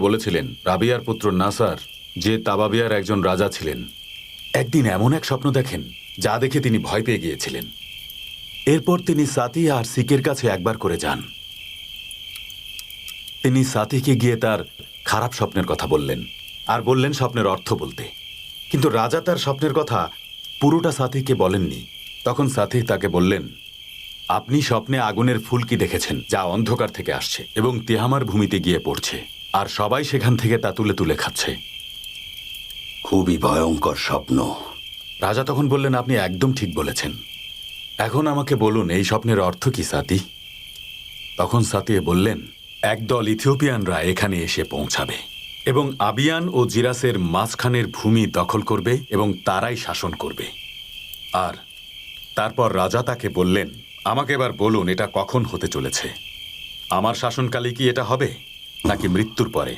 বলেছিলেন রাবিয়ার পুত্র নাসার, যে তাবাবিয়ার একজন রাজা ছিলেন, একদিন এমন এক স্বপ্ন দেখেন যা দেখে তিনি ভয় পেয়ে গিয়েছিলেন। এরপর তিনি সাতি আর সিকের কাছে একবার করে যান। তিনি সাতিকে গিয়ে তার খারাপ স্বপ্নের কথা বললেন আর বললেন স্বপ্নের অর্থ বলতে। কিন্তু রাজা তার স্বপ্নের কথা পুরোটা সাথীকে বলেননি। তখন সাথী তাকে বললেন, আপনি স্বপ্নে আগুনের ফুলকি দেখেছেন যা অন্ধকার থেকে আসছে এবং তিহামার ভূমিতে গিয়ে পড়ছে, আর সবাই সেখান থেকে তা তুলে তুলে খাচ্ছে। খুবই ভয়ঙ্কর স্বপ্ন। রাজা তখন বললেন, আপনি একদম ঠিক বলেছেন। এখন আমাকে বলুন এই স্বপ্নের অর্থ কি সাথী? তখন সাথী বললেন, একদল ইথিওপিয়ানরা এখানে এসে পৌঁছাবে এবং আবিয়ান ও জিরাসের মাঝখানের ভূমি দখল করবে এবং তারাই শাসন করবে। আর তারপর রাজা তাকে বললেন, আমাকে এবার বলুন এটা কখন হতে চলেছে? আমার শাসনকালে কি এটা হবে নাকি মৃত্যুর পরে?